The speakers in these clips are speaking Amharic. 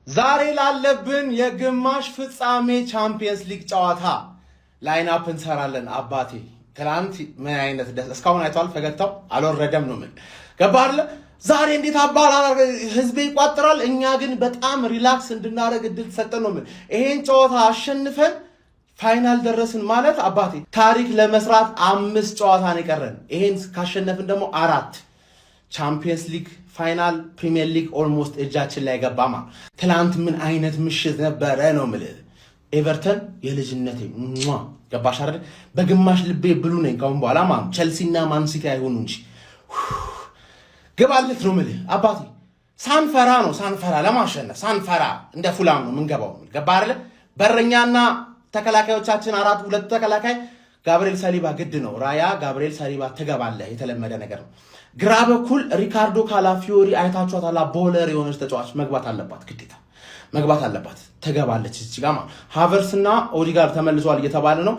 ዛሬ ላለብን የግማሽ ፍጻሜ ቻምፒየንስ ሊግ ጨዋታ ላይን አፕ እንሰራለን። አባቴ ትላንት ምን አይነት ደስ እስካሁን አይቷል። ፈገግታው አልወረደም ነው ምን ገባለ። ዛሬ እንዴት አባላ ህዝብ ይቋጥራል። እኛ ግን በጣም ሪላክስ እንድናደርግ እድል ተሰጠን ነው ምን። ይሄን ጨዋታ አሸንፈን ፋይናል ደረስን ማለት አባቴ ታሪክ ለመስራት 5 ጨዋታ ነው የቀረን። ይሄን ካሸነፍን ደግሞ 4 ቻምፒየንስ ሊግ ፋይናል ፕሪሚየር ሊግ ኦልሞስት እጃችን ላይ ገባማ። ትላንት ምን አይነት ምሽት ነበረ ነው የምልህ። ኤቨርተን የልጅነቴ ገባሽ አይደል? በግማሽ ልቤ ብሉ ነኝ ካሁን በኋላ ማለት ቸልሲና ማን ሲቲ አይሆኑ እንጂ ገባለት ነው የምልህ አባቴ። ሳንፈራ ነው ሳንፈራ ለማሸነፍ ሳንፈራ እንደ ፉላም ነው የምንገባው። ገባ አይደል? በረኛና ተከላካዮቻችን 2 ተከላካይ ጋብሪኤል ሳሊባ ግድ ነው። ራያ ጋብሪኤል ሳሊባ ትገባለህ፣ የተለመደ ነገር ነው። ግራ በኩል ሪካርዶ ካላፊዮሪ አይታችኋታል። ቦለር የሆነች ተጫዋች መግባት አለባት፣ ግዴታ መግባት አለባት። ተገባለች እዚህ ጋር ሃቨርስና ኦዲጋርድ ተመልሷል እየተባለ ነው።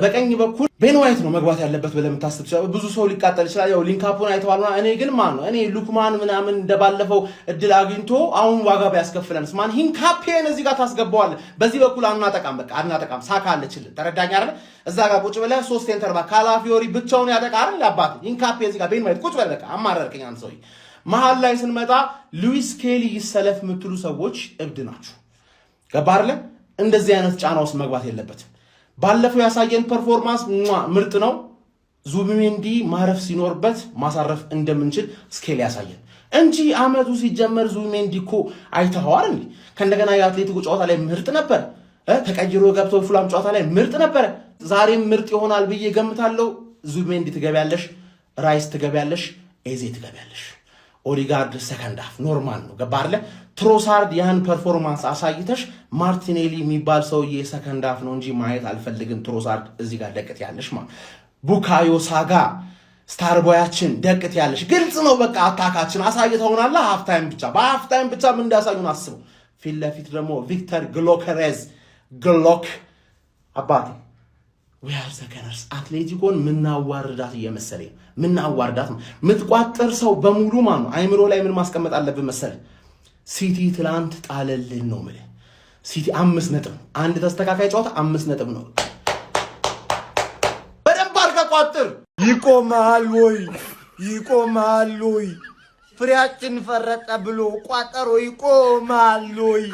በቀኝ በኩል ቤን ዋይት ነው መግባት ያለበት ብለህ የምታስብ ብዙ ሰው ሊቃጠል ይችላል። ያው ሊንካፑን አይተዋልና እኔ ግን እኔ ሉክማን ምናምን እንደባለፈው እድል አግኝቶ አሁን ዋጋ ቢያስከፍለንስ ሂንካፔን እዚህ ጋር ታስገባዋለህ። በዚህ በኩል አናጠቃም፣ በቃ አናጠቃም። ሳካ አለችልን፣ ተረዳኝ አይደል? እዛ ጋር ቁጭ ብለህ 3 ሴንተር ባክ ካላፊዮሪ ብቻውን ያጠቃ አይደል? አባት ሂንካፔ እዚህ ጋር ቤን ዋይት ቁጭ ብለህ በቃ አማረርከኝ አንተ ሰውዬ። መሃል ላይ ስንመጣ ሉዊስ ኬሊ ይሰለፍ የምትሉ ሰዎች እብድ ናችሁ። ገባህ አይደል? እንደዚህ አይነት ጫና ውስጥ መግባት የለበትም። ባለፈው ያሳየን ፐርፎርማንስ ምርጥ ነው። ዙቢሜንዲ ማረፍ ሲኖርበት ማሳረፍ እንደምንችል ስኬል ያሳየን እንጂ አመቱ ሲጀመር ዙቢሜንዲ እኮ አይተኸዋል እንዴ? ከእንደገና የአትሌቲኮ ጨዋታ ላይ ምርጥ ነበር። ተቀይሮ ገብቶ ፉላም ጨዋታ ላይ ምርጥ ነበር። ዛሬም ምርጥ ይሆናል ብዬ ገምታለሁ። ዙቢሜንዲ ትገቢያለሽ፣ ራይስ ትገቢያለሽ፣ ኤዜ ትገቢያለሽ። ኦዲጋርድ ሰከንድ ሃፍ ኖርማል ነው። ገባ አይደለ? ትሮሳርድ ያን ፐርፎርማንስ አሳይተሽ ማርቲኔሊ የሚባል ሰውዬ ሰከንድ ሃፍ ነው እንጂ ማየት አልፈልግም። ትሮሳርድ እዚህ ጋር ደቅት ያለሽ ቡካዮ ሳጋ ስታርቦያችን ደቅት ያለሽ ግልጽ ነው። በቃ አታካችን አሳይተውናል። ሃፍ ታይም ብቻ በሃፍ ታይም ብቻ ምን እንዳሳዩን አስቡ። ፊት ለፊት ደግሞ ቪክተር ግሎከሬዝ ግሎክ አባቴ ዊያር ዘገነርስ አትሌቲኮን ምናዋርዳት እየመሰለኝ ምናዋርዳት ምትቋጥር ሰው በሙሉ ነው። አይምሮ ላይ ምን ማስቀመጥ አለብን መሰለህ? ሲቲ ትላንት ጣለልን ነው ማለት ሲቲ 5 ነጥብ አንድ ተስተካካይ ጨዋታ 5 ነጥብ ነው። በደንብ አድርጋ ቋጥር። ይቆማል ወይ ፍሬያችን ፈረጠ ብሎ ቋጠሮ ይቆማል ወይ?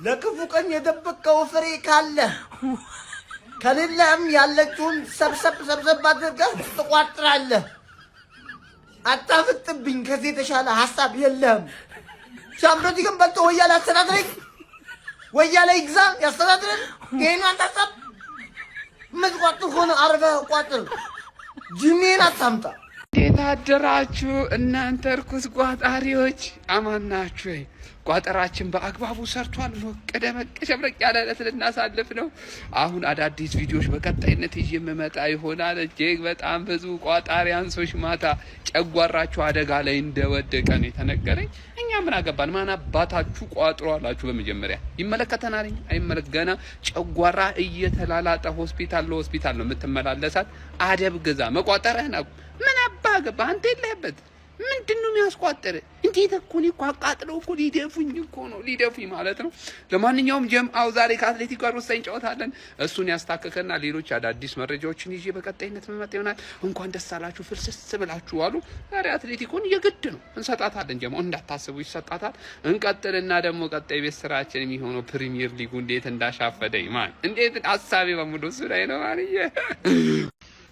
ለክፉ ቀን የደበቀው ፍሬ ካለ ከሌለም ያለችውን ሰብሰብ አድርገህ ትቋጥራለህ። አታፍጥብኝ። ከዚህ የተሻለ ሐሳብ የለም። ሻምፒዮንስ ሊግን በልጦ ወያለ አስተዳድረኝ፣ ወያለ ይግዛ ያስተዳድረን። ይሄን አንተ ሐሳብ የምትቋጥር ሆነ አርፈህ ቋጥር። ጅኔን አታምጣ። እንዴት አደራችሁ እናንተ እርኩስ ቋጣሪዎች? አማን ናችሁ? ቋጠራችን በአግባቡ ሰርቷል። ሞቅ ደመቅ ሸብረቅ ያለ ዕለት ልናሳልፍ ነው። አሁን አዳዲስ ቪዲዮዎች በቀጣይነት ይዤ የምመጣ ይሆናል። እጅግ በጣም ብዙ ቋጣሪያንሶች ማታ ጨጓራችሁ አደጋ ላይ እንደወደቀ ነው የተነገረኝ። እኛ ምን አገባን? ማን አባታችሁ ቋጥሮ አላችሁ? በመጀመሪያ ይመለከተናል አይመለከተና ጨጓራ እየተላላጠ ሆስፒታል ለሆስፒታል ነው የምትመላለሳት። አደብ ግዛ። መቋጠርህን ምን አባ ገባ አንተ የለህበት። ምንድነው የሚያስቋጥር? እንዴት እኮ ነው አቃጥለው እኮ ሊደፉኝ እኮ ነው ሊደፉኝ ማለት ነው። ለማንኛውም ጀምአው ዛሬ ከአትሌቲኮ ጋር ወሳኝ ጨዋታ አለን። እሱን ያስታከከና ሌሎች አዳዲስ መረጃዎችን ይዤ በቀጣይነት መመጣ ይሆናል። እንኳን ደስ አላችሁ ፍልስስ ብላችሁ አሉ። ዛሬ አትሌቲኮን የግድ ነው እንሰጣታለን። ጀምአው እንዳታስቡ ይሰጣታል። እንቀጥልና ደግሞ ቀጣይ ቤት ስራችን የሚሆነው ፕሪሚየር ሊጉ እንዴት እንዳሻፈደኝ እንዴት ሐሳቤ በሙሉ እሱ ላይ ነው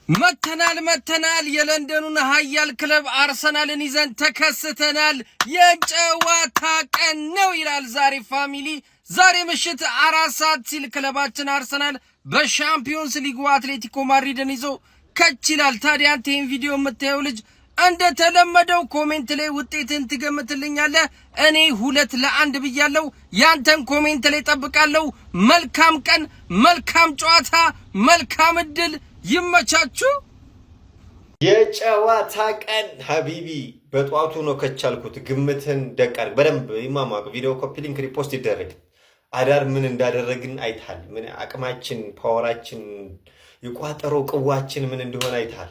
መተናል የለንደኑን ሀያል ክለብ አርሰናልን ይዘን ተከስተናል። የጨዋታ ቀን ነው ይላል ዛሬ ፋሚሊ። ዛሬ ምሽት 4 ሰዓት ሲል ክለባችን አርሰናል በሻምፒዮንስ ሊጉ አትሌቲኮ ማድሪድን ይዞ ከች ይላል። ታዲያ አንተ ይሄን ቪዲዮ የምታየው ልጅ እንደተለመደው ኮሜንት ላይ ውጤትን ትገምትልኛለህ። እኔ 2-1 ብያለሁ። ያንተን ኮሜንት ላይ ጠብቃለሁ። መልካም ቀን፣ መልካም ጨዋታ፣ መልካም እድል ይመቻችሁ። የጨዋታ ቀን ሀቢቢ በጧቱ ነው ከቻልኩት። ግምትን ደቃር በደንብ ይማማቅ። ቪዲዮ ኮፒ ሊንክ ሪፖስት ይደረግ። አዳር ምን እንዳደረግን አይታል። ምን አቅማችን ፓወራችን የቋጠሮ ቅዋችን ምን እንደሆነ አይታል።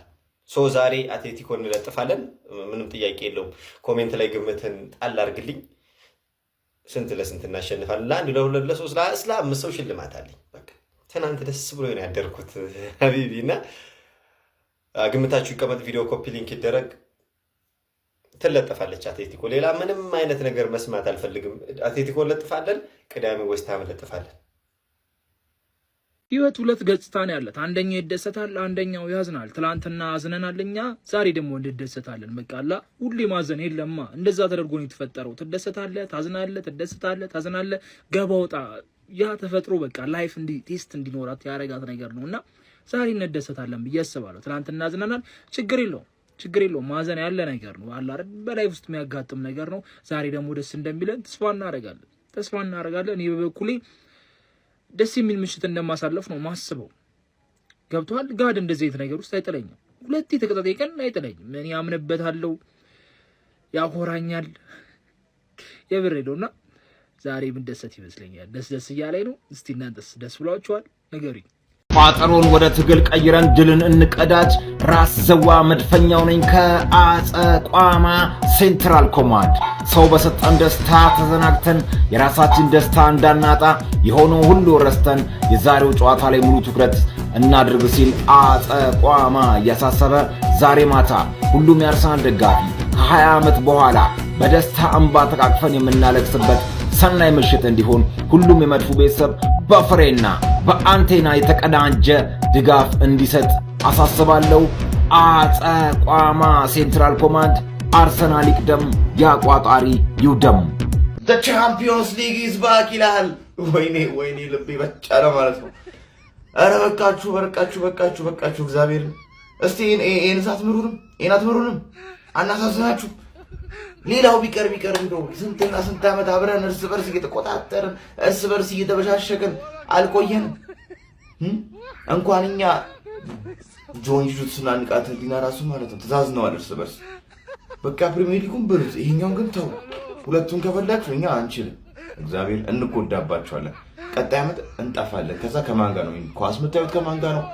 ዛሬ አትሌቲኮ እንለጥፋለን። ምንም ጥያቄ የለውም። ኮሜንት ላይ ግምትን ጣል አድርግልኝ። ስንት ለስንት እናሸንፋለን። ለአንድ ለሁለት ለሶስት ለአምስት ሰው ሽልማት አለኝ። በቃ ትናንት ደስ ብሎ ነው ያደርኩት ሀቢቢና ግምታችሁ ይቀመጥ። ቪዲዮ ኮፒ ሊንክ ይደረግ። ትለጠፋለች አትሌቲኮ። ሌላ ምንም አይነት ነገር መስማት አልፈልግም። አትሌቲኮ ለጥፋለን፣ ቅዳሜ ዌስትሃም ለጥፋለን። ህይወት ሁለት ገጽታ ነው ያላት። አንደኛው ይደሰታል፣ አንደኛው ያዝናል። ትላንትና አዝነናል እኛ፣ ዛሬ ደግሞ እንደሰታለን። በቃላ ሁሌ ማዘን የለማ። እንደዛ ተደርጎ ነው የተፈጠረው። ትደሰታለህ፣ ታዝናለህ፣ ትደሰታለህ፣ ታዝናለህ። ገባውጣ ያ ተፈጥሮ በቃ ላይፍ እንዲ ቴስት እንዲኖራት ያረጋት ነገር ነውና ዛሬ እንደሰታለን ብዬ አስባለሁ። ትላንትና አዝነናል፣ ችግር የለውም ማዘን ያለ ነገር ነው አለ አይደል? በላይፍ ውስጥ የሚያጋጥም ነገር ነው። ዛሬ ደግሞ ደስ እንደሚለን ተስፋ እናደርጋለን። እኔ በበኩሌ ደስ የሚል ምሽት እንደማሳለፍ ነው ማስበው። ገብቷል። ጋድ እንደዚህ አይነት ነገር ውስጥ አይጥለኝም። ሁለቴ ተከታታይ ቀን አይጥለኝም። እኔ አምንበታለሁ፣ ያኮራኛል። የብሬ ነውና ዛሬ ምን ደሰት ይመስለኛል። ደስ እያለኝ ነው። እስቲ እናንተስ ደስ ብሏችኋል? ንገሩኝ። ቋጠሮን ወደ ትግል ቀይረን ድልን እንቀዳጅ። ራስ ዘዋ መድፈኛው ነኝ ከአጸቋማ ሴንትራል ኮማንድ። ሰው በሰጠን ደስታ ተዘናግተን የራሳችን ደስታ እንዳናጣ የሆነው ሁሉ ረስተን የዛሬው ጨዋታ ላይ ሙሉ ትኩረት እናድርግ ሲል አጸቋማ እያሳሰበ ዛሬ ማታ ሁሉም የአርሰናል ደጋፊ ከ20 ዓመት በኋላ በደስታ እንባ ተቃቅፈን የምናለቅስበት ሰናይ ምሽት እንዲሆን ሁሉም የመድፉ ቤተሰብ በፍሬና በአንቴና የተቀዳጀ ድጋፍ እንዲሰጥ አሳስባለሁ። አጸቋማ ሴንትራል ኮማንድ። አርሰናል ይቅደም፣ ያቋጣሪ ይውደም። The Champions League is back ይላል። ወይኔ ልቤ በጫረ ማለት ነው። አረ በቃችሁ እግዚአብሔር። እስቲ ይሄን አትምሩንም አናሳዝናችሁ። ሌላው ቢቀር እንደው ስንትና ስንት ዓመት አብረን እርስ በርስ እየተቆጣጠርን እርስ በርስ እየተበሻሸቅን አልቆየንም። እንኳን እኛ ጆን ጁትስና ንቃተ ህሊና ራሱ ማለት ነው ተዛዝነዋል እርስ በርስ። በቃ ፕሪሚየር ሊጉን ብሉት፣ ይሄኛውን ግን ተው። ሁለቱን ከበላችሁ እኛ አንችልም። እግዚአብሔር እንጎዳባችኋለን። ቀጣይ ዓመት እንጠፋለን። ከዛ ከማን ጋር ነው ኳስ የምታዩት? ከማን ጋር ነው?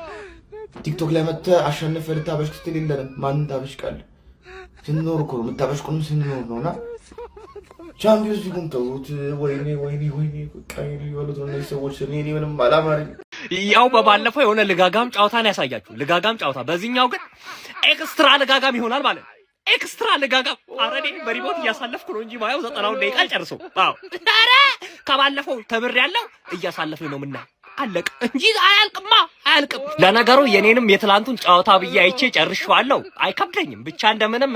ቲክቶክ ላይ መተህ አሸንፈህ ልታበሽቅ ስትል የለንም። ማንን ታበሽቃለህ? ስንኖር እኮ ነው የምታበሽቁንም፣ ስንኖር ነውና ቻምፒዮንስ ሊጉን ተውት። ወይኔ በቃ ይበሉት ነው እነዚህ ሰዎች። እኔ ምንም አላማረኝ። ያው በባለፈው የሆነ ልጋጋም ጨዋታን ያሳያችሁ፣ ልጋጋም ጨዋታ። በዚህኛው ግን ኤክስትራ ልጋጋም ይሆናል ማለት ነው። ኤክስትራ ልጋጋም። ኧረ እኔ በሪሞት እያሳለፍኩ ነው እንጂ ማየው 90 ደቂቃ ጨርሶ። አዎ ኧረ ከባለፈው ተምሬያለሁ። እያሳለፍን ነው ምናምን አለቅ እንጂ አያልቅም። ለነገሩ የኔንም የትላንቱን ጨዋታ ብዬ አይቼ ጨርሼዋለሁ። አይከብደኝም። ብቻ እንደምንም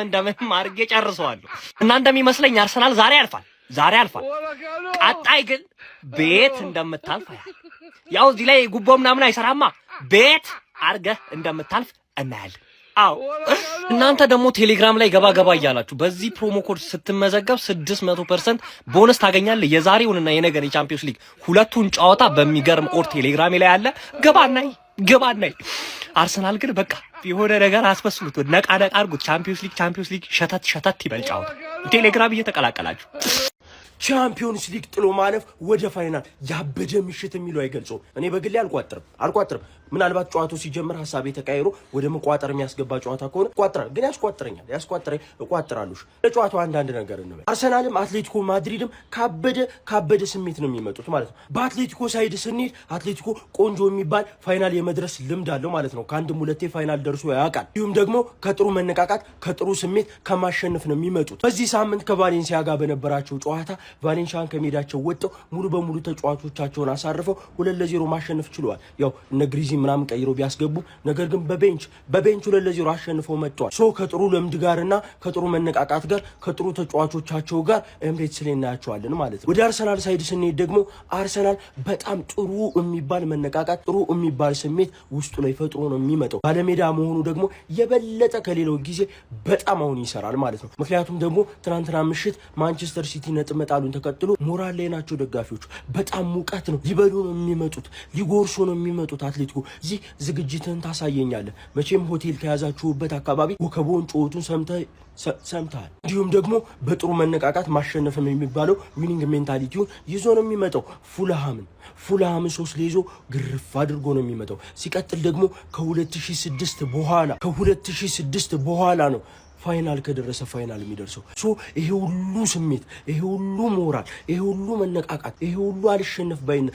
አድርጌ ጨርሰዋለሁ። እና እንደሚመስለኝ አርሰናል ዛሬ ያልፋል። ቀጣይ ግን ቤት እንደምታልፍ ያው እዚህ ላይ ጉቦ ምናምን አይሰራማ። ቤት አርገህ እንደምታልፍ እናያለን። አዎ እናንተ ደግሞ ቴሌግራም ላይ ገባ እያላችሁ በዚህ ፕሮሞ ኮድ ስትመዘገብ 600% ቦነስ ታገኛለህ። የዛሬውንና የነገን የቻምፒዮንስ ሊግ ሁለቱን ጨዋታ በሚገርም ኮድ ቴሌግራም ላይ ያለ ገባናይ። አርሰናል ግን በቃ የሆነ ነገር አስመስሉት፣ ነቃ አድርጉት። ቻምፒዮንስ ሊግ ሸተት ይበል ጨዋታ። ቴሌግራም እየተቀላቀላችሁ ቻምፒዮንስ ሊግ ጥሎ ማለፍ ወደ ፋይናል ያበደ ምሽት የሚለው አይገልጾም። እኔ በግሌ አልቋጥርም። ምናልባት ጨዋታው ሲጀምር ሀሳቤ ተቀይሮ ወደ መቋጠር የሚያስገባ ጨዋታ ከሆነ ቋጥራል። ግን እቋጥራለሁ። ለጨዋታው አንዳንድ ነገር እንበል። አርሰናልም አትሌቲኮ ማድሪድም ካበደ ስሜት ነው የሚመጡት ማለት ነው። በአትሌቲኮ ሳይድ ስንሄድ አትሌቲኮ ቆንጆ የሚባል ፋይናል የመድረስ ልምድ አለው ማለት ነው። ከአንድም ሁለቴ ፋይናል ደርሶ ያውቃል። እንዲሁም ደግሞ ከጥሩ መነቃቃት ከጥሩ ስሜት ከማሸነፍ ነው የሚመጡት። በዚህ ሳምንት ከቫሌንሲያ ጋር በነበራቸው ጨዋታ ቫሌንሲያን ከሜዳቸው ወጥተው ሙሉ በሙሉ ተጫዋቾቻቸውን አሳርፈው 2-0 ማሸነፍ ችለዋል። ያው እነ ግሪዚ ምናምን ቀይሮ ቢያስገቡ ነገር ግን በቤንች 2-0 አሸንፈው መጥተዋል። ሶ ከጥሩ ልምድ ጋርና ከጥሩ መነቃቃት ጋር ከጥሩ ተጫዋቾቻቸው ጋር ኤምሬትስ ላይ እናያቸዋለን ማለት ነው። ወደ አርሰናል ሳይድ ስንሄድ ደግሞ አርሰናል በጣም ጥሩ የሚባል መነቃቃት ጥሩ የሚባል ስሜት ውስጡ ላይ ፈጥሮ ነው የሚመጣው። ባለሜዳ መሆኑ ደግሞ የበለጠ ከሌላው ጊዜ በጣም አሁን ይሰራል ማለት ነው። ምክንያቱም ደግሞ ትናንትና ምሽት ማንቸስተር ሲቲ ነጥብ መጣሉን ተከትሎ ሞራል ላይ ናቸው ደጋፊዎቹ። በጣም ሙቀት ነው፣ ሊበሉ ነው የሚመጡት፣ ሊጎርሱ ነው የሚመጡት። አትሌቲኮ እዚህ ዝግጅትን ታሳየኛለህ። መቼም ሆቴል ከያዛችሁበት አካባቢ ወከቦን ጮቱን ሰምተሃል። እንዲሁም ደግሞ በጥሩ መነቃቃት ማሸነፍ የሚባለው ዊኒንግ ሜንታሊቲውን ይዞ ነው የሚመጣው። ፉልሃምን 3 ይዞ ግርፍ አድርጎ ነው የሚመጣው። ሲቀጥል ደግሞ ከ2006 በኋላ ነው ፋይናል ከደረሰ ፋይናል የሚደርሰው። ሶ ይሄ ሁሉ ስሜት፣ ይሄ ሁሉ ሞራል፣ ይሄ ሁሉ መነቃቃት፣ ይሄ ሁሉ አልሸነፍ ባይነ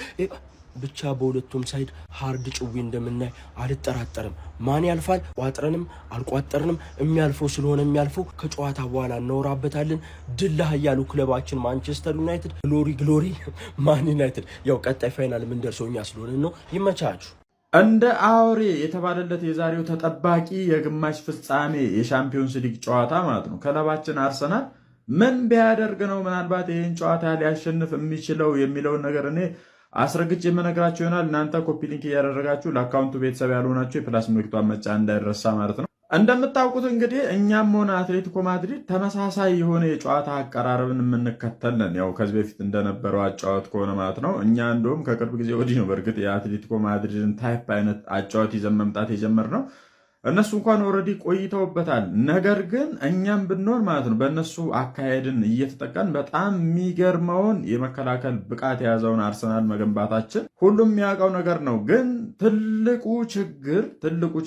ብቻ በሁለቱም ሳይድ ሃርድ ጭዊ እንደምናይ አልጠራጠርም። ማን ያልፋል? ቋጥረንም አልቋጠርንም የሚያልፈው ስለሆነ የሚያልፈው ከጨዋታ በኋላ እናወራበታለን። ድል ለኃያሉ ክለባችን ማንቸስተር ዩናይትድ፣ ግሎሪ ማን ዩናይትድ። ያው ቀጣይ ፋይናል ምን ደርሰው እኛ ስለሆነ ነው። ይመቻችሁ። እንደ አውሬ የተባለለት የዛሬው ተጠባቂ የግማሽ ፍጻሜ የሻምፒዮንስ ሊግ ጨዋታ ማለት ነው ክለባችን አርሰናል ምን ቢያደርግ ነው ምናልባት ይህን ጨዋታ ሊያሸንፍ የሚችለው የሚለውን ነገር እኔ አስረግጬ የምነግራችሁ ይሆናል። እናንተ ኮፒ ሊንክ እያደረጋችሁ ለአካውንቱ ቤተሰብ ያልሆናችሁ የፕላስ ምልክቷን መጫን እንዳይረሳ ማለት ነው። እንደምታውቁት እንግዲህ እኛም ሆነ አትሌቲኮ ማድሪድ ተመሳሳይ የሆነ የጨዋታ አቀራረብን የምንከተል ነን። ያው ከዚህ በፊት እንደነበረው አጫወት ከሆነ ማለት ነው። እኛ እንደውም ከቅርብ ጊዜ ወዲህ ነው በእርግጥ የአትሌቲኮ ማድሪድን ታይፕ አይነት አጫወት ይዘን መምጣት የጀመርነው። እነሱ እንኳን ኦልሬዲ ቆይተውበታል። ነገር ግን እኛም ብንሆን ማለት ነው በእነሱ አካሄድን እየተጠቀን በጣም የሚገርመውን የመከላከል ብቃት የያዘውን አርሰናል መገንባታችን ሁሉም የሚያውቀው ነገር ነው። ግን ትልቁ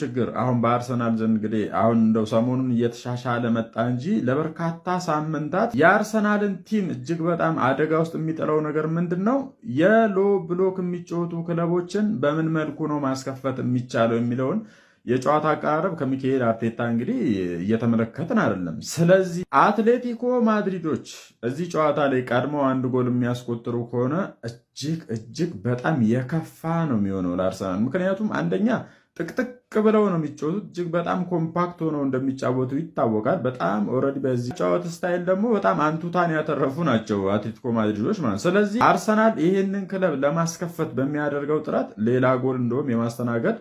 ችግር አሁን በአርሰናል ዘንድ እንግዲህ አሁን እንደው ሰሞኑን እየተሻሻለ መጣ እንጂ ለበርካታ ሳምንታት የአርሰናልን ቲም እጅግ በጣም አደጋ ውስጥ የሚጥለው ነገር ምንድን ነው? የሎ ብሎክ የሚጫወቱ ክለቦችን በምን መልኩ ነው ማስከፈት የሚቻለው የሚለውን የጨዋታ አቀራረብ ከሚካኤል አርቴታ እንግዲህ እየተመለከትን አይደለም። ስለዚህ አትሌቲኮ ማድሪዶች እዚህ ጨዋታ ላይ ቀድመው አንድ ጎል የሚያስቆጥሩ ከሆነ እጅግ በጣም የከፋ ነው የሚሆነው ለአርሰናል። ምክንያቱም አንደኛ ጥቅጥቅ ብለው ነው የሚጫወቱት፣ እጅግ በጣም ኮምፓክት ሆነው እንደሚጫወቱ ይታወቃል። በጣም ኦልሬዲ በዚህ ጨዋታ ስታይል ደግሞ በጣም አንቱታን ያተረፉ ናቸው አትሌቲኮ ማድሪዶች ማለት። ስለዚህ አርሰናል ይህንን ክለብ ለማስከፈት በሚያደርገው ጥረት ሌላ ጎል እንደውም የማስተናገድ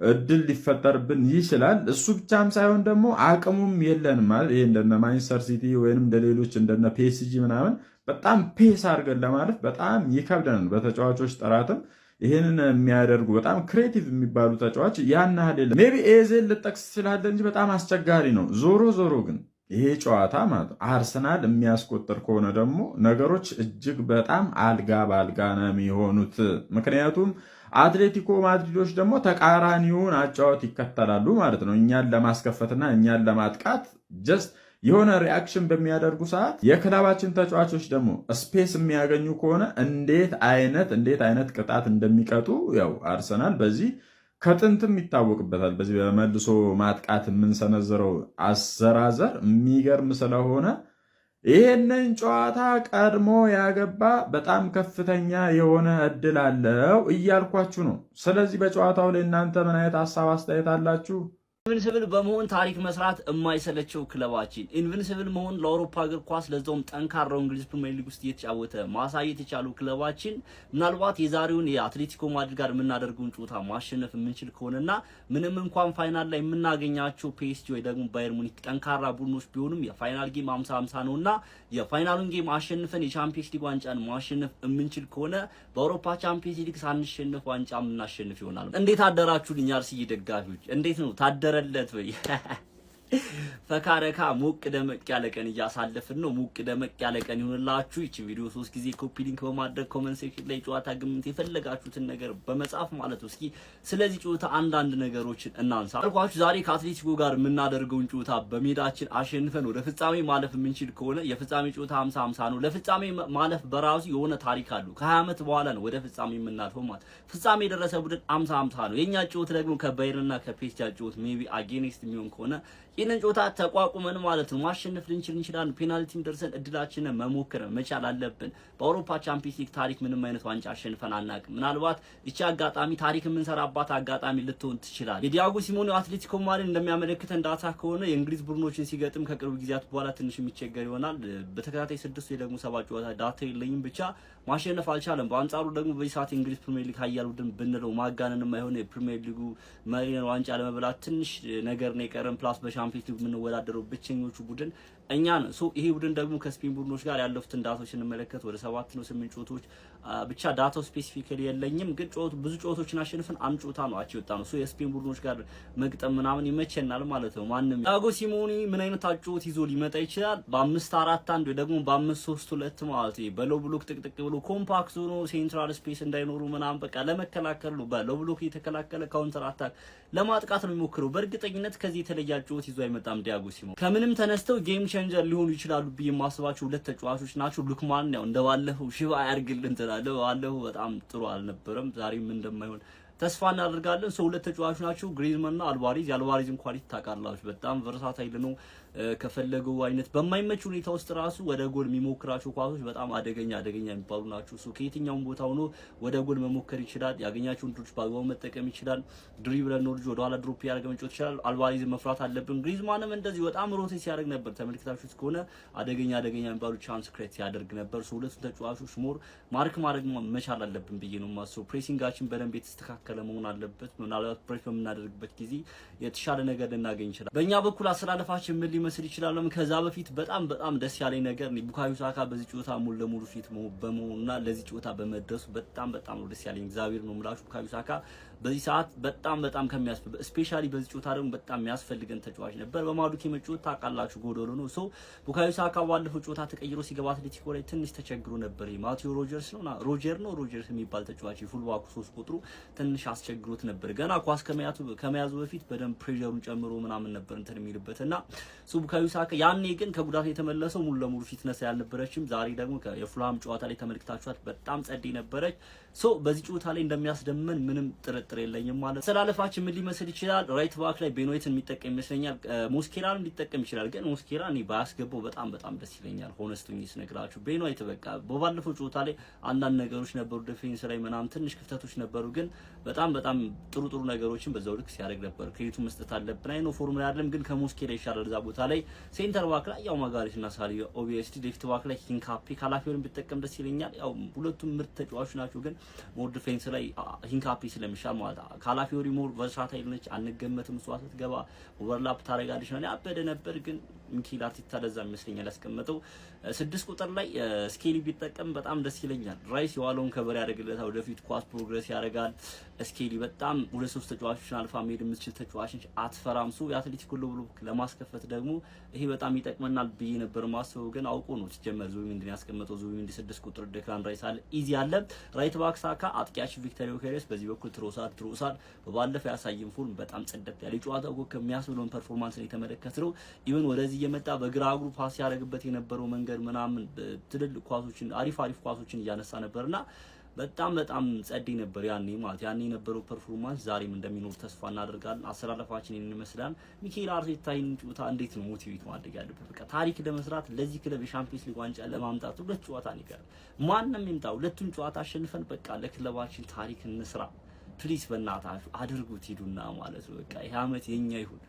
እድል ሊፈጠርብን ይችላል። እሱ ብቻም ሳይሆን ደግሞ አቅሙም የለንም ማለት ይሄ እንደነ ማንቸስተር ሲቲ ወይንም እንደሌሎች እንደነ ፒኤስጂ ምናምን በጣም ፔስ አድርገን ለማለፍ በጣም ይከብደናል። በተጫዋቾች ጥራትም ይሄንን የሚያደርጉ በጣም ክሬቲቭ የሚባሉ ተጫዋች ያን ያህል የለም። ሜቢ ኤዜን ልጠቅስ ስላለ እንጂ በጣም አስቸጋሪ ነው። ዞሮ ግን ይሄ ጨዋታ ማለት አርሰናል የሚያስቆጥር ከሆነ ደግሞ ነገሮች እጅግ በጣም አልጋ ባልጋ ነው የሚሆኑት። ምክንያቱም አትሌቲኮ ማድሪዶች ደግሞ ተቃራኒውን አጫወት ይከተላሉ ማለት ነው። እኛን ለማስከፈትና እኛን ለማጥቃት ጀስት የሆነ ሪአክሽን በሚያደርጉ ሰዓት የክለባችን ተጫዋቾች ደግሞ ስፔስ የሚያገኙ ከሆነ እንዴት አይነት ቅጣት እንደሚቀጡ ያው አርሰናል በዚህ ከጥንትም ይታወቅበታል። በዚህ በመልሶ ማጥቃት የምንሰነዝረው አዘራዘር የሚገርም ስለሆነ ይህንን ጨዋታ ቀድሞ ያገባ በጣም ከፍተኛ የሆነ እድል አለው እያልኳችሁ ነው። ስለዚህ በጨዋታው ላይ እናንተ ምን አይነት ሀሳብ አስተያየት አላችሁ? ኢንቪንሲብል በመሆን ታሪክ መስራት የማይሰለቸው ክለባችን ኢንቪንሲብል መሆን ለአውሮፓ እግር ኳስ ለዛውም ጠንካራው እንግሊዝ ፕሪሚየር ሊግ ውስጥ እየተጫወተ ማሳየት የቻሉ ክለባችን ምናልባት የዛሬውን የአትሌቲኮ ማድሪድ ጋር የምናደርገውን ጨዋታ ማሸነፍ የምንችል ከሆነና ምንም እንኳን ፋይናል ላይ የምናገኛቸው ፒኤስጂ ወይ ደግሞ ባየር ሙኒክ ጠንካራ ቡድኖች ቢሆኑም የፋይናል ጌም 50-50 ነውና የፋይናሉን ጌም አሸንፈን የቻምፒየንስ ሊግ ዋንጫን ማሸነፍ የምንችል ከሆነ በአውሮፓ ቻምፒየንስ ሊግ ሳንሸነፍ ዋንጫ የምናሸንፍ ይሆናል። እንዴት አደራችሁልኝ አርሰናል ደጋፊዎች? እንዴት ነው ታደረለት ወይ? ፈካረካ ሞቅ ደመቅ ያለ ቀን እያሳለፍን ነው። ሞቅ ደመቅ ያለ ቀን ይሁንላችሁ። እቺ ቪዲዮ 3 ጊዜ ኮፒ ሊንክ በማድረግ ኮሜንት ሴክሽን ላይ ጨዋታ ግምት የፈለጋችሁትን ነገር በመጻፍ ማለት ነው። እስኪ ስለዚህ ጨዋታ አንዳንድ ነገሮችን እናንሳ። አልኳችሁ ዛሬ ከአትሌቲኮ ጋር የምናደርገውን ጨዋታ በሜዳችን አሸንፈን ወደ ፍጻሜ ማለፍ የምንችል ከሆነ የፍጻሜ ጨዋታ 50-50 ነው። ለፍጻሜ ማለፍ በራሱ የሆነ ታሪክ አለው። ከ20 ዓመት በኋላ ነው ወደ ፍጻሜ የምናልፈው ማለት። ፍጻሜ የደረሰ ቡድን 50-50 ነው። የኛ ጨዋታ ደግሞ ከባየርና ከፒኤስጂ ጨዋታ ሜቢ አጌንስት የሚሆን ከሆነ ይህንን ጨዋታ ተቋቁመን ማለት ነው ማሸነፍ እንችላለን። ፔናልቲም ደርሰን እድላችንን መሞከር መቻል አለብን። በአውሮፓ ቻምፒየንስ ሊግ ታሪክ ምንም አይነት ዋንጫ አሸንፈን አናውቅም። ምናልባት እቺ አጋጣሚ ታሪክ የምንሰራባት አጋጣሚ ልትሆን ትችላለች። የዲያጎ ሲሞኔ አትሌቲኮ ማድሪድ እንደሚያመለክተን ዳታ ከሆነ የእንግሊዝ ቡድኖችን ሲገጥም ከቅርብ ጊዜያት በኋላ ትንሽ የሚቸገር ይሆናል። በተከታታይ 6 ወይ ደግሞ 7 ጨዋታ ዳታ የለኝም ብቻ ማሸነፍ አልቻለም። በአንጻሩ ደግሞ በዚህ ሰዓት የእንግሊዝ ፕሪሚየር ሊግ ኃያል ቡድን ብንለው ማጋነንም አይሆን የፕሪሚየር ሊጉ መሪን ዋንጫ ለመብላት ትንሽ ነገር ነው የቀረን። ፕላስ በቻምፒየንስ ሊግ የምንወዳደረው ብቸኞቹ ቡድን እኛን ይሄ ቡድን ደግሞ ከስፔን ቡድኖች ጋር ያለፉትን ዳታዎች እንመለከት ወደ 7 ነው 8 ጨዋታዎች ብቻ ዳታው ስፔሲፊካሊ የለኝም ግን ብዙ ጨዋታዎችን አሸንፈን አንድ ጨዋታ ነው አቺ ወጣ ነው የስፔን ቡድኖች ጋር መግጠም ምናምን ይመቸናል ማለት ነው። ማንንም ዲያጎ ሲሞኒ ምን አይነት አጨዋወት ይዞ ሊመጣ ይችላል በ5-4-1 ወይ ደግሞ በ5-3-2 ማለት ነው። በሎ ብሎክ ጥቅጥቅ ብሎ ኮምፓክት ሆኖ ሴንትራል ስፔስ እንዳይኖሩ ምናምን በቃ ለመከላከል ነው። በሎ ብሎክ እየተከላከለ ካውንተር አታክ ለማጥቃት ነው የሚሞክረው። በእርግጠኝነት ከዚህ የተለየ አጨዋወት ይዞ አይመጣም ዲያጎ ሲሞኒ። ከምንም ተነስተው ጌም ቼንጀር ሊሆኑ ይችላሉ ብዬ የማስባቸው ሁለት ተጫዋቾች ናቸው። ሉክማን ያው እንደባለፈው ሽባ ያርግልን ተላለው ባለፈው በጣም ጥሩ አልነበረም። ዛሬም እንደማይሆን ተስፋ እናደርጋለን። ሁለት ተጫዋቾች ናቸው ግሪዝማን እና አልቫሬዝ። የአልቫሬዝን ኳሊቲ ታውቃላችሁ በጣም ቨርሳታይል ነው። ከፈለገው አይነት በማይመች ሁኔታ ውስጥ ራሱ ወደ ጎል የሚሞክራቸው ኳሶች በጣም አደገኛ የሚባሉ ናቸው። ከየትኛውም ቦታ ሆኖ ወደ ጎል መሞከር ይችላል። ያገኛቸውን ድሮች በአግባቡ መጠቀም ይችላል። ድሪብለን ነው ልጅ ወደ ኋላ ድሮፕ ያደርገ መጫወት ይችላል። አልቫሬዝ መፍራት አለብን። ግሪዝማንም እንደዚህ በጣም ሮቴት ሲያደርግ ነበር። ተመልክታችሁት ከሆነ አደገኛ የሚባሉ ቻንስ ክሬት ያደርግ ነበር። ሁለቱ ተጫዋቾች ሞር ማርክ ማድረግ መቻል አለብን ብዬ ነው የማስበው። ፕሬሲንጋችን በደንብ የተስተካከለ መሆን አለበት። ምናልባት ፕሬስ በምናደርግበት ጊዜ የተሻለ ነገር ልናገኝ ይችላል። በእኛ በኩል አስተላለፋችን ምን ሊመስል ይችላል? ከዛ በፊት በጣም ደስ ያለኝ ነገር ቡካዮ ሳካ በዚህ ጨዋታ ሙሉ ለሙሉ ፊት በመሆኑና ለዚህ ጨዋታ በመድረሱ በጣም ነው ደስ ያለኝ። እግዚአብሔር ነው የምላችሁ። ቡካዮ ሳካ በዚህ ሰዓት በጣም ከሚያስፈልግ ስፔሻሊ በዚህ ጨዋታ ደግሞ በጣም የሚያስፈልገን ተጫዋች ነበር። በማዱኬ መጫወት ታውቃላችሁ ጎዶሎ ነው። ቡካዮ ሳካ ባለፈው ጨዋታ ተቀይሮ ሲገባ አትሌቲኮ ላይ ትንሽ ተቸግሮ ነበር። ማቴዎ ሮጀርስ የሚባል ተጫዋች ፉልባኩ 3 ቁጥሩ ትንሽ አስቸግሮት ነበር። ገና ኳስ ከመያዙ በፊት በደንብ ፕሬሸሩን ጨምሮ ምናምን ነበር እንትን የሚልበትና ቡካዮ ሳካ ያኔ ግን ከጉዳት የተመለሰው ሙሉ ለሙሉ ፊትነስ ያልነበረችም። ዛሬ ደግሞ የፉልሃም ጨዋታ ላይ ተመልክታችኋት በጣም ጸዴ ነበረች። በዚህ ጨዋታ ላይ እንደሚያስደመን ምንም ጥርጥር የለኝም ማለት። አሰላለፋችን ምን ሊመስል ይችላል? ራይት ባክ ላይ ቤኖይትን የሚጠቀም ይመስለኛል። ሞስኬራንም ሊጠቀም ይችላል። ግን ሞስኬራ እኔ ባያስገባው በጣም ደስ ይለኛል። ሆነስቱኝ ስነግራችሁ ቤኖይት በቃ በባለፈው ጨዋታ ላይ አንዳንድ ነገሮች ነበሩ፣ ዲፌንስ ላይ ምናምን ትንሽ ክፍተቶች ነበሩ። ግን በጣም ጥሩ ነገሮችን በዛው ልክ ሲያደርግ ነበር። ክሬዲቱ መስጠት አለብን። አይ ነው ፎርሙላ አይደለም ግን ከሞስኬራ ይሻላል እዛ ቦታ ላይ። ሴንተር ባክ ላይ ያው ማጋሪስ እና ሳሊ ኦቢኤስቲ፣ ሌፍት ባክ ላይ ሂንካፒ ካላፊዮርን ቢጠቀም ደስ ይለኛል። ያው ሁለቱም ምርጥ ተጫዋቾች ናቸው። ግን ሞር ዲፌንስ ላይ ሂንካፒ ስለሚሻል ማለት ካላፊዮሪ ሞር ቨርሳታይል ነች። አንገመትም። እሷ ስትገባ ኦቨርላፕ ታደርጋለች ነው ያበደ ነበር። ግን ሚኬል አርቴታ ለዛ ይመስለኛል ያስቀመጠው 6 ቁጥር ላይ ስኬሊ ቢጠቀም በጣም ደስ ይለኛል። ራይስ የዋለውን ከበር ያደርግለታል። ወደፊት ኳስ ፕሮግረስ ያደርጋል። ስኬሊ በጣም 2-3 ተጫዋቾችን አልፋ መሄድ የምትችል ተጫዋቾች አትፈራም። የአትሌቲኮ ለማስከፈት ደግሞ ይሄ በጣም ይጠቅመናል ብዬ ነበር ማስበው። ግን አውቆ ነው ሲጀመር ዙቢሜንዲን ያስቀመጠው። ዙቢሜንዲ 6 ቁጥር ደክላን ራይስ አለ ኢዚ አለ። ራይት ባክ ሳካ፣ አጥቂያችን ቪክተር ዮኬሬስ፣ በዚህ በኩል ትሮሳድ በባለፈው ያሳየን ፎርም በጣም ጸደት ያለ ጨዋታው ከሚያስብለውን ፐርፎርማንስ ላይ ተመለከተው። ኢቭን ወደዚህ የመጣ በግራ እግሩ ፓስ ያደርግበት የነበረው መንገድ ምናምን ትልልቅ ኳሶችን አሪፍ ኳሶችን እያነሳ ነበርና በጣም ጸዴ ነበር ያኔ ማለት። ያኔ የነበረው ፐርፎርማንስ ዛሬም እንደሚኖር ተስፋ እናደርጋለን። አሰላለፋችን ይመስላል። ሚኬል አርቴታ ይህን ጨዋታ እንዴት ነው ሞቲቬት ማድረግ ያለበት? በቃ ታሪክ ለመስራት ለዚህ ክለብ የሻምፒዮንስ ሊግ ዋንጫ ለማምጣት 2 ጨዋታ ነው ይቀር። ማንንም ይምጣ 2ቱን ጨዋታ አሸንፈን በቃ ለክለባችን ታሪክ እንስራ። ፕሊስ በእናታችሁ አድርጉት ሂዱና ማለት ነው። በቃ ይሄ አመት የኛ ይሁን።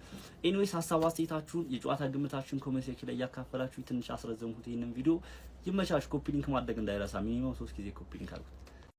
ኤኒዌይስ ሀሳብ አስተያየታችሁን የጨዋታ ግምታችሁን ኮሜንት ሴክሽን ላይ ያካፈላችሁ ትንሽ አስረዘምኩት ይሄንን ቪዲዮ። ይመቻችሁ። ኮፒ ሊንክ ማድረግ እንዳይረሳ። ሚኒመም 3 ጊዜ ኮፒ ሊንክ አድርጉት።